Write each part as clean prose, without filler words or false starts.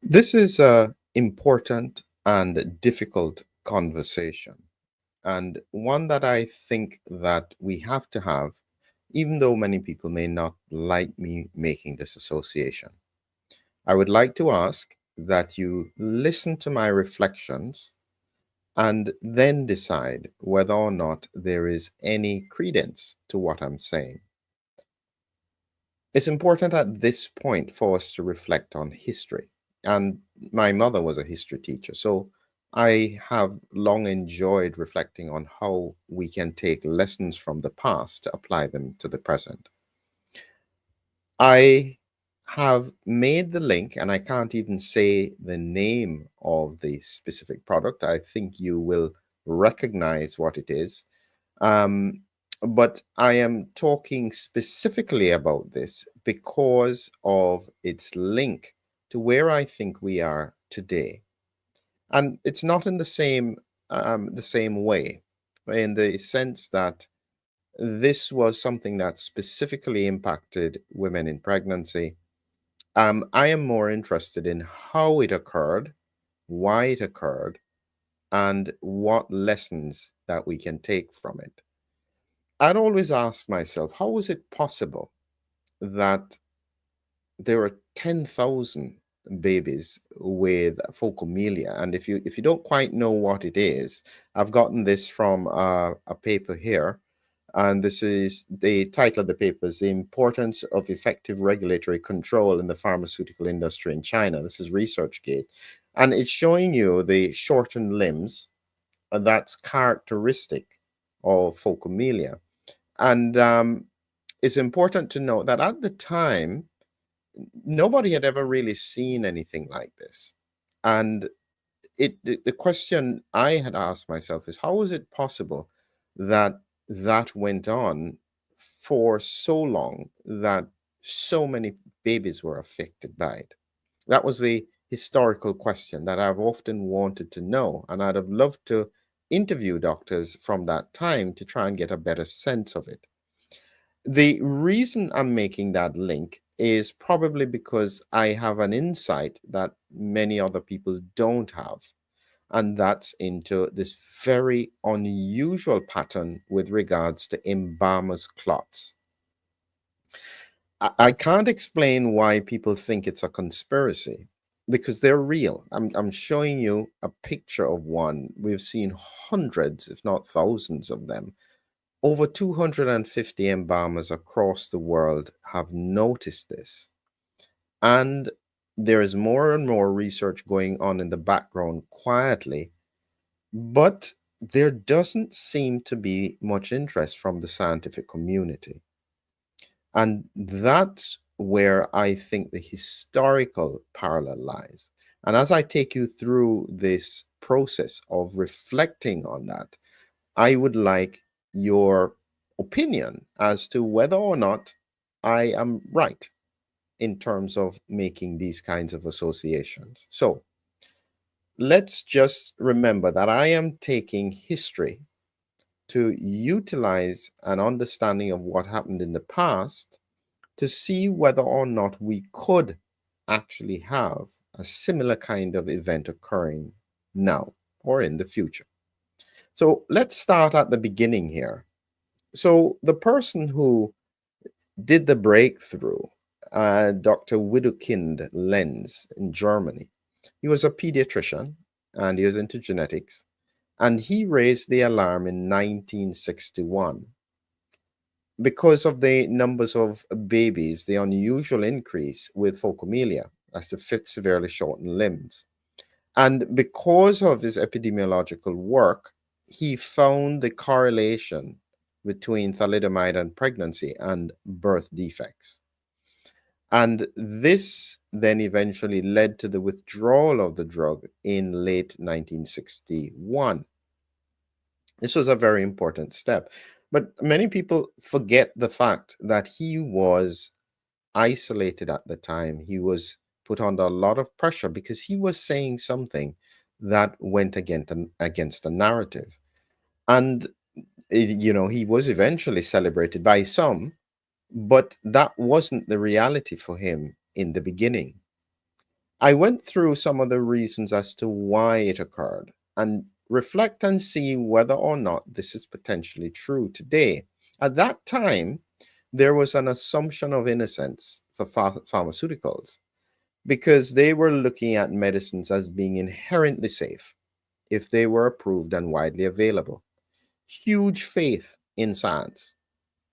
This is a important and difficult conversation, and one that I think that we have to have, even though many people may not like me making this association. I would like to ask that you listen to my reflections and then decide whether or not there is any credence to what I'm saying. It's important at this point for us to reflect on history. And my mother was a history teacher, so I have long enjoyed reflecting on how we can take lessons from the past to apply them to the present. I have made the link, and I can't even say the name of the specific product. I think you will recognize what it is. Um, but I am talking specifically about this because of its link to where I think we are today. And it's not in the same way, in the sense that this was something that specifically impacted women in pregnancy. I am more interested in how it occurred, why it occurred, and what lessons that we can take from it. I'd always ask myself, how was it possible that there are 10,000 babies with phocomelia? And if you don't quite know what it is, I've gotten this from a paper here, and this is the title of the paper is The Importance of Effective Regulatory Control in the Pharmaceutical Industry in China. This is ResearchGate, and it's showing you the shortened limbs that's characteristic of phocomelia. And it's important to note that at the time, nobody had ever really seen anything like this. And the question I had asked myself is, how is it possible that that went on for so long, that so many babies were affected by it? That was the historical question that I've often wanted to know. And I'd have loved to interview doctors from that time to try and get a better sense of it. The reason I'm making that link is probably because I have an insight that many other people don't have, and that's into this very unusual pattern with regards to embalmers clots. I can't explain why people think it's a conspiracy because they're real. I'm showing you a picture of one. We've seen hundreds, if not thousands, of them. Over 250 embalmers across the world have noticed this. And there is more and more research going on in the background quietly, but there doesn't seem to be much interest from the scientific community. And that's where I think the historical parallel lies. And as I take you through this process of reflecting on that, I would like your opinion as to whether or not I am right in terms of making these kinds of associations. So let's just remember that I am taking history to utilize an understanding of what happened in the past to see whether or not we could actually have a similar kind of event occurring now or in the future. So let's start at the beginning here. So the person who did the breakthrough, Dr. Widukind Lenz in Germany, he was a pediatrician and he was into genetics, and he raised the alarm in 1961 because of the numbers of babies, the unusual increase with phocomelia, that's the severely shortened limbs. And because of his epidemiological work, he found the correlation between thalidomide and pregnancy and birth defects. And this then eventually led to the withdrawal of the drug in late 1961. This was a very important step. But many people forget the fact that he was isolated at the time. He was put under a lot of pressure because he was saying something that went against the narrative. And, he was eventually celebrated by some, but that wasn't the reality for him in the beginning. I went through some of the reasons as to why it occurred and reflect and see whether or not this is potentially true today. At that time, there was an assumption of innocence for pharmaceuticals because they were looking at medicines as being inherently safe if they were approved and widely available. Huge faith in science.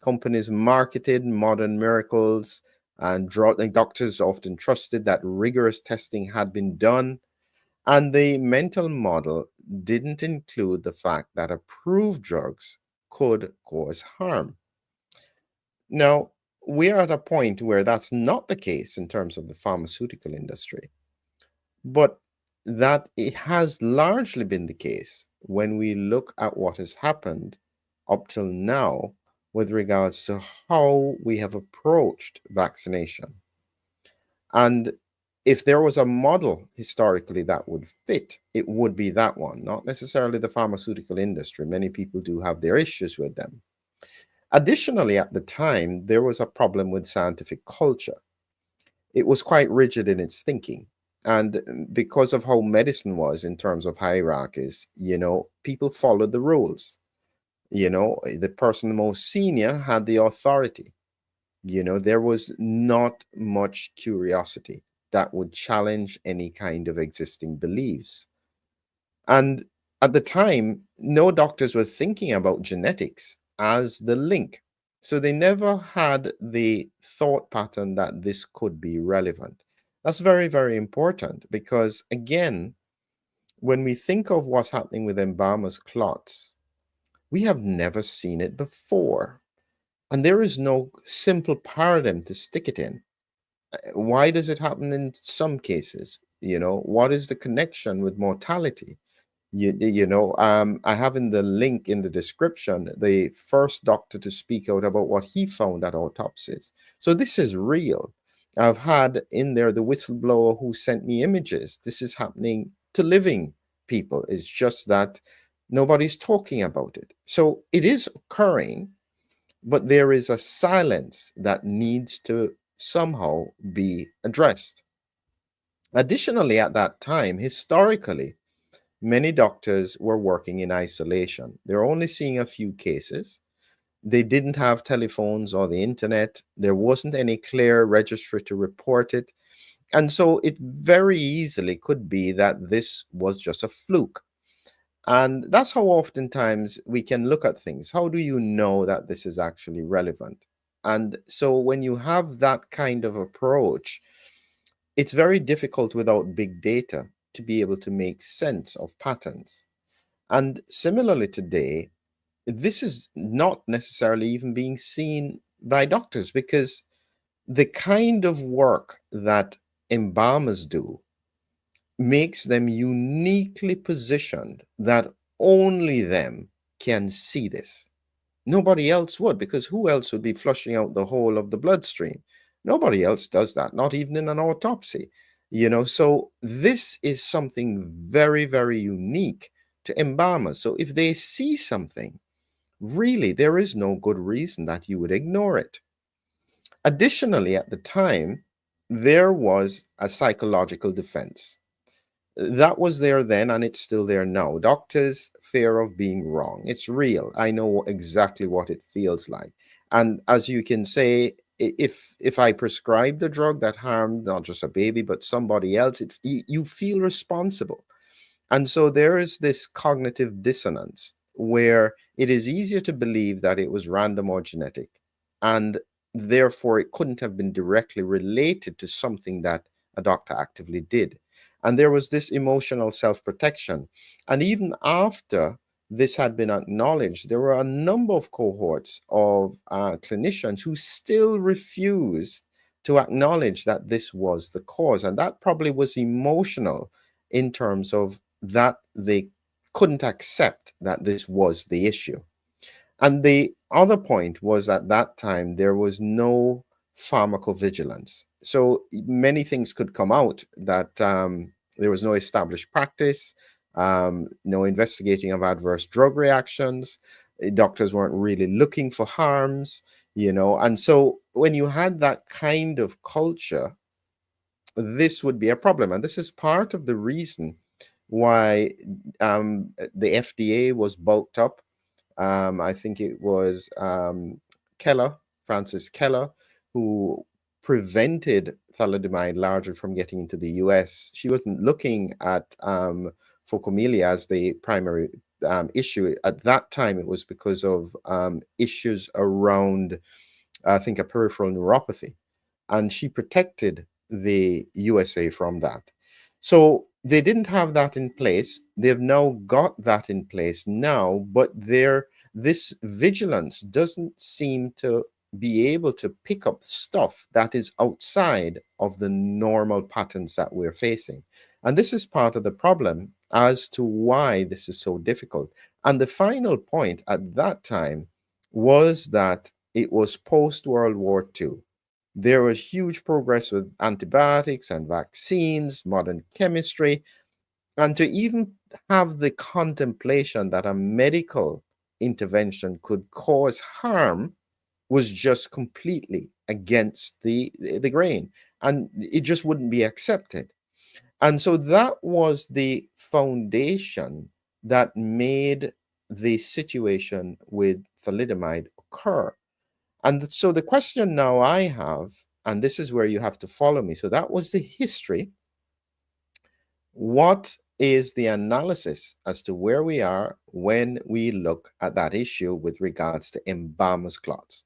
Companies marketed modern miracles, and doctors often trusted that rigorous testing had been done. And the mental model didn't include the fact that approved drugs could cause harm. Now, we are at a point where that's not the case in terms of the pharmaceutical industry, but that it has largely been the case when we look at what has happened up till now with regards to how we have approached vaccination. And if there was a model historically that would fit, it would be that one, not necessarily the pharmaceutical industry. Many people do have their issues with them. Additionally, at the time, there was a problem with scientific culture. It was quite rigid in its thinking. And because of how medicine was in terms of hierarchies, people followed the rules. The person most senior had the authority. There was not much curiosity that would challenge any kind of existing beliefs. And at the time, no doctors were thinking about genetics as the link. So they never had the thought pattern that this could be relevant. That's very, very important because, again, when we think of what's happening with Embalmers clots, we have never seen it before. And there is no simple paradigm to stick it in. Why does it happen in some cases? What is the connection with mortality? I have in the link in the description the first doctor to speak out about what he found at autopsies. So this is real. I've had in there the whistleblower who sent me images. This is happening to living people. It's just that nobody's talking about it. So it is occurring, but there is a silence that needs to somehow be addressed. Additionally, at that time, historically, many doctors were working in isolation. They're only seeing a few cases. They didn't have telephones or the internet. There wasn't any clear registry to report it. And so it very easily could be that this was just a fluke. And that's how oftentimes we can look at things. How do you know that this is actually relevant? And so when you have that kind of approach, it's very difficult without big data to be able to make sense of patterns. And similarly today, this is not necessarily even being seen by doctors because the kind of work that embalmers do makes them uniquely positioned that only them can see this. Nobody else would, because who else would be flushing out the whole of the bloodstream? Nobody else does that, not even in an autopsy. So this is something very, very unique to embalmers. So if they see something, really, there is no good reason that you would ignore it. Additionally, at the time, there was a psychological defense. That was there then, and it's still there now. Doctors' fear of being wrong. It's real. I know exactly what it feels like. And as you can say, if I prescribe the drug that harmed not just a baby, but somebody else, you feel responsible. And so there is this cognitive dissonance where it is easier to believe that it was random or genetic, and therefore it couldn't have been directly related to something that a doctor actively did. And there was this emotional self protection. And even after this had been acknowledged, there were a number of cohorts of clinicians who still refused to acknowledge that this was the cause. And that probably was emotional in terms of that they couldn't accept that this was the issue. And the other point was at that time, there was no pharmacovigilance. So many things could come out that there was no established practice, no investigating of adverse drug reactions. Doctors weren't really looking for harms. And so when you had that kind of culture, this would be a problem. And this is part of the reason why the FDA was bulked up. I think it was Keller, Francis Keller, who prevented thalidomide largely from getting into the US. She wasn't looking at Familia as the primary issue. At that time, it was because of issues around, I think, a peripheral neuropathy. And she protected the USA from that. So they didn't have that in place. They've now got that in place now, but this vigilance doesn't seem to be able to pick up stuff that is outside of the normal patterns that we're facing. And this is part of the problem as to why this is so difficult. And the final point at that time was that it was post World War II. There was huge progress with antibiotics and vaccines, modern chemistry, and to even have the contemplation that a medical intervention could cause harm was just completely against the grain, and it just wouldn't be accepted. And so that was the foundation that made the situation with thalidomide occur. And so the question now I have, and this is where you have to follow me. So that was the history. What is the analysis as to where we are when we look at that issue with regards to Embalmers clots?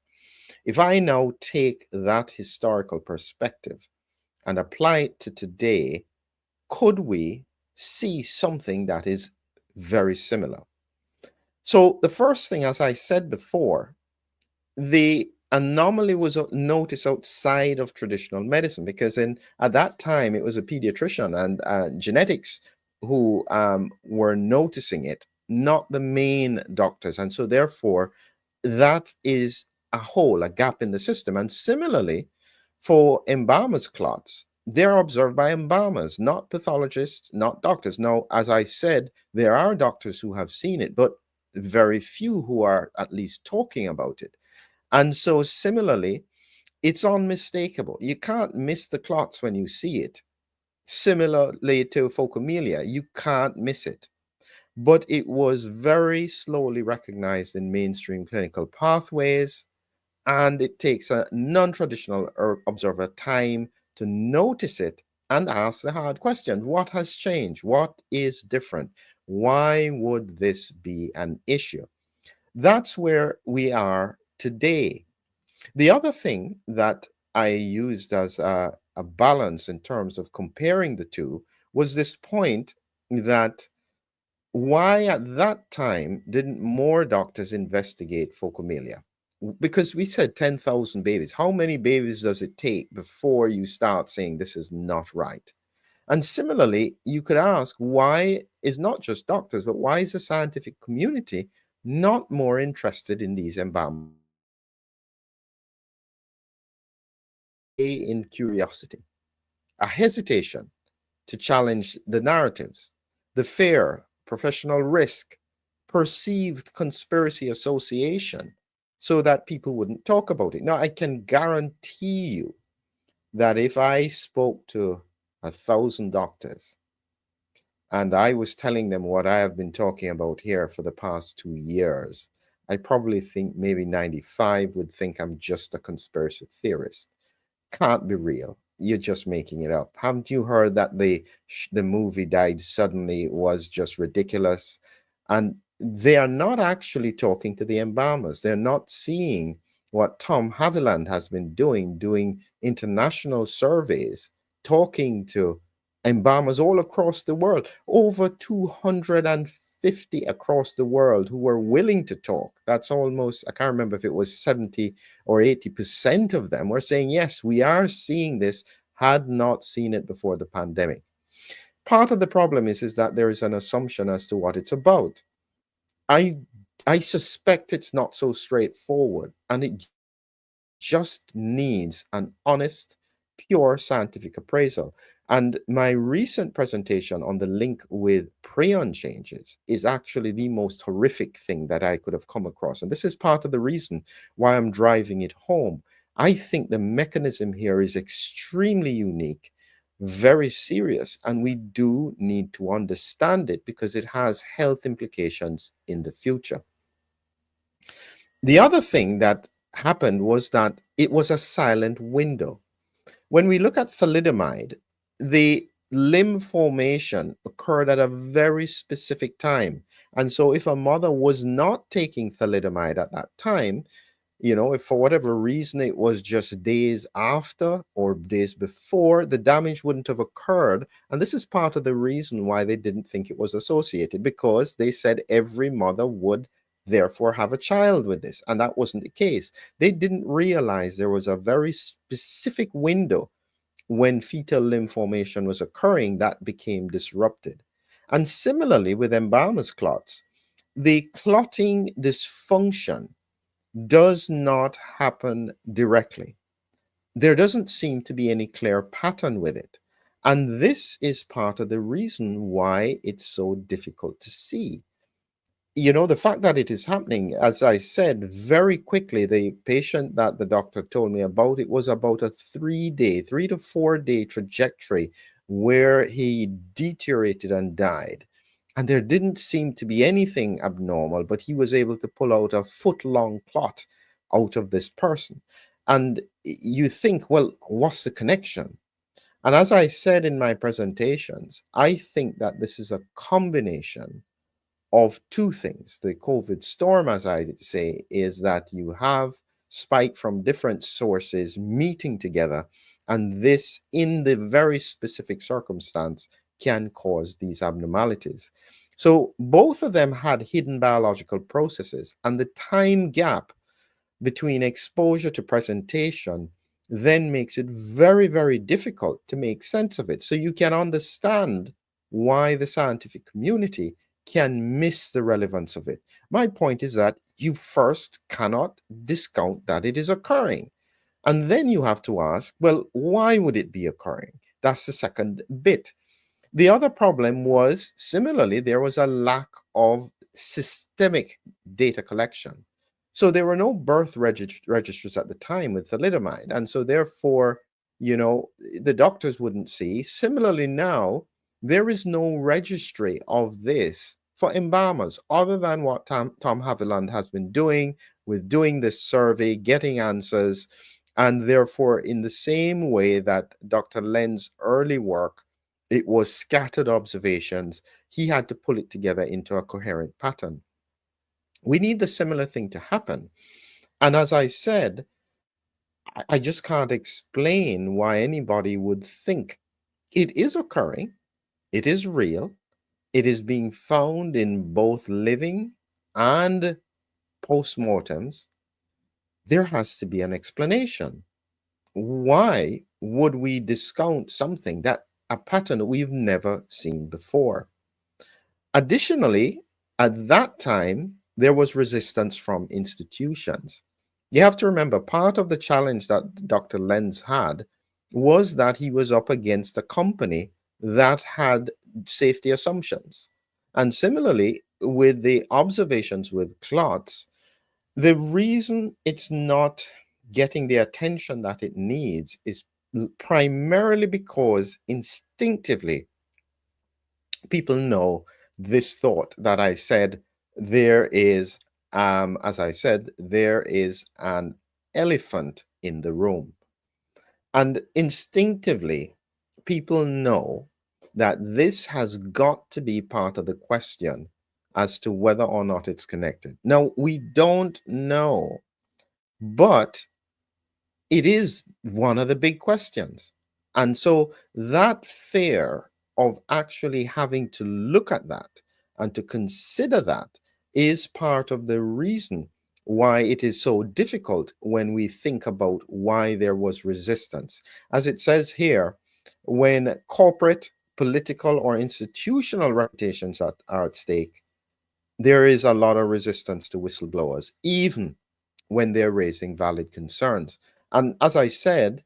If I now take that historical perspective and apply it to today, could we see something that is very similar? So the first thing, as I said before, the anomaly was noticed outside of traditional medicine, because at that time it was a pediatrician and genetics who were noticing it, not the main doctors. And so therefore that is a gap in the system. And similarly for embalmers clots, they're observed by embalmers, not pathologists, not doctors. Now, as I said, there are doctors who have seen it, but very few who are at least talking about it. And so similarly, it's unmistakable. You can't miss the clots when you see it. Similarly to Familia, you can't miss it. But it was very slowly recognized in mainstream clinical pathways, and it takes a non-traditional observer time to notice it and ask the hard question: what has changed? What is different? Why would this be an issue? That's where we are today. The other thing that I used as a balance in terms of comparing the two was this point that why at that time didn't more doctors investigate Familia? Because we said 10,000 babies. How many babies does it take before you start saying this is not right? And similarly, you could ask, why is not just doctors, but why is the scientific community not more interested in these embalmers? In curiosity, a hesitation to challenge the narratives, the fear, professional risk, perceived conspiracy association, so that people wouldn't talk about it. Now, I can guarantee you that if I spoke to 1,000 doctors and I was telling them what I have been talking about here for the past 2 years, I probably think maybe 95 would think I'm just a conspiracy theorist. Can't be real. You're just making it up. Haven't you heard that the movie Died Suddenly was just ridiculous? And they are not actually talking to the embalmers. They're not seeing what Tom Haviland has been doing international surveys, talking to embalmers all across the world, over 250 across the world who were willing to talk. That's almost, I can't remember if it was 70 or 80% of them were saying, yes, we are seeing this, had not seen it before the pandemic. Part of the problem is that there is an assumption as to what it's about. I suspect it's not so straightforward, and it just needs an honest, pure scientific appraisal. And my recent presentation on the link with prion changes is actually the most horrific thing that I could have come across. And this is part of the reason why I'm driving it home. I think the mechanism here is extremely unique. very serious, and we do need to understand it because it has health implications in the future. The other thing that happened was that it was a silent window. When we look at thalidomide, the limb formation occurred at a very specific time. And so, if a mother was not taking thalidomide at that time, if for whatever reason it was just days after or days before, the damage wouldn't have occurred. And this is part of the reason why they didn't think it was associated, because they said every mother would therefore have a child with this. And that wasn't the case. They didn't realize there was a very specific window when fetal limb formation was occurring that became disrupted. And similarly with Embalmers clots, the clotting dysfunction does not happen directly. There doesn't seem to be any clear pattern with it. And this is part of the reason why it's so difficult to see. The fact that it is happening, as I said, very quickly, the patient that the doctor told me about, it was about a 3 to 4 day trajectory where he deteriorated and died. And there didn't seem to be anything abnormal, but he was able to pull out a foot-long clot out of this person. And you think, well, what's the connection? And as I said in my presentations, I think that this is a combination of two things. The COVID storm, as I say, is that you have spike from different sources meeting together, and this, in the very specific circumstance, can cause these abnormalities. So both of them had hidden biological processes, and the time gap between exposure to presentation then makes it very, very difficult to make sense of it. So you can understand why the scientific community can miss the relevance of it. My point is that you first cannot discount that it is occurring. And then you have to ask, well, why would it be occurring? That's the second bit. The other problem was, similarly, there was a lack of systemic data collection. So there were no birth registries at the time with thalidomide. And so therefore, the doctors wouldn't see. Similarly now, there is no registry of this for embalmers other than what Tom Haviland has been doing with doing this survey, getting answers. And therefore, in the same way that Dr. Len's early work, it was scattered observations, he had to pull it together into a coherent pattern. We need the similar thing to happen. And as I said, I just can't explain why anybody would think it is occurring, it is real, it is being found in both living and postmortems. There has to be an explanation. Why would we discount something that a pattern we've never seen before? Additionally, at that time, there was resistance from institutions. You have to remember, part of the challenge that Dr. Lenz had was that he was up against a company that had safety assumptions. And similarly, with the observations with clots, the reason it's not getting the attention that it needs is primarily because instinctively people know this thought that I said there is, as I said, there is an elephant in the room. And instinctively, people know that this has got to be part of the question as to whether or not it's connected. Now, we don't know, but it is one of the big questions. And so that fear of actually having to look at that and to consider that is part of the reason why it is so difficult when we think about why there was resistance. As it says here, when corporate, political, or institutional reputations are at stake, there is a lot of resistance to whistleblowers, even when they're raising valid concerns. And as I said,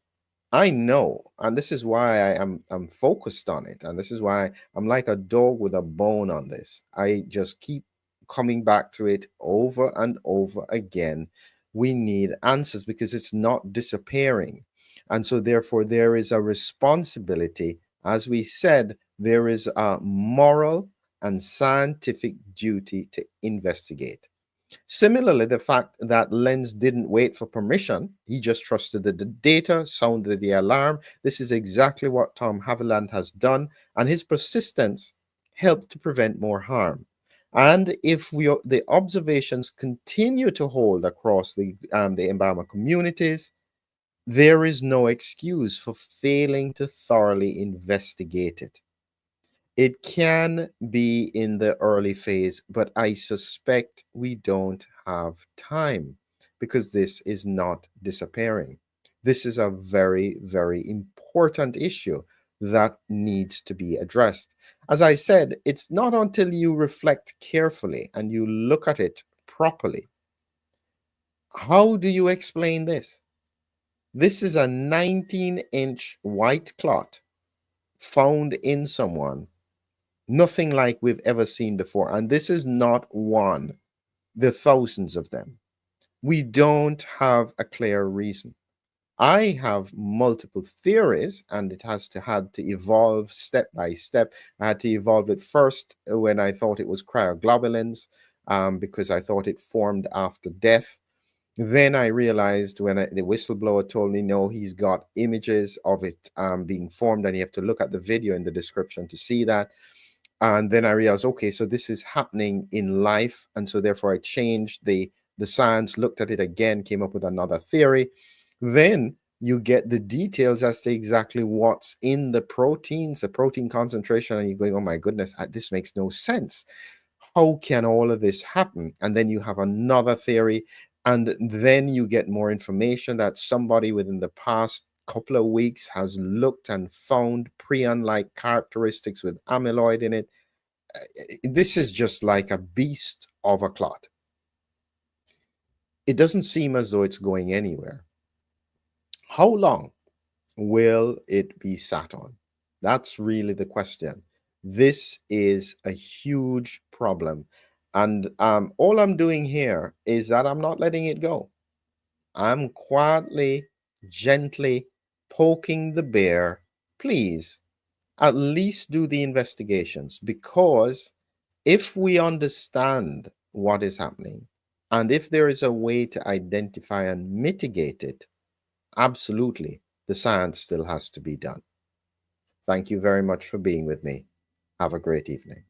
I know, and this is why I'm focused on it, and this is why I'm like a dog with a bone on this. I just keep coming back to it over and over again. We need answers because it's not disappearing. And so therefore there is a responsibility As we said, there is a moral and scientific duty to investigate. Similarly, the fact that Lenz didn't wait for permission, he just trusted the data, sounded the alarm. This is exactly what Tom Haviland has done, and his persistence helped to prevent more harm. And if the observations continue to hold across the embalmer communities, there is no excuse for failing to thoroughly investigate it. It can be in the early phase, but I suspect we don't have time because this is not disappearing. This is a very, very important issue that needs to be addressed. As I said, it's not until you reflect carefully and you look at it properly. How do you explain this? This is a 19-inch white clot found in someone, nothing like we've ever seen before. And this is not one, there are thousands of them. We don't have a clear reason. I have multiple theories, and it has to had to evolve step by step. I had to evolve it first when I thought it was cryoglobulins, because I thought it formed after death. Then I realized when the whistleblower told me, no, he's got images of it being formed, and you have to look at the video in the description to see that. And then I realized, okay, so this is happening in life. And so therefore I changed the science, looked at it again, came up with another theory. Then you get the details as to exactly what's in the proteins, the protein concentration, and you're going, oh my goodness, this makes no sense. How can all of this happen? And then you have another theory, and then you get more information that somebody within the past couple of weeks has looked and found prion-like characteristics with amyloid in it. This is just like a beast of a clot. It doesn't seem as though it's going anywhere. How long will it be sat on? That's really the question. This is a huge problem. And all I'm doing here is that I'm not letting it go. I'm quietly, gently poking the bear. Please, at least do the investigations, because if we understand what is happening and if there is a way to identify and mitigate it, absolutely, the science still has to be done. Thank you very much for being with me. Have a great evening.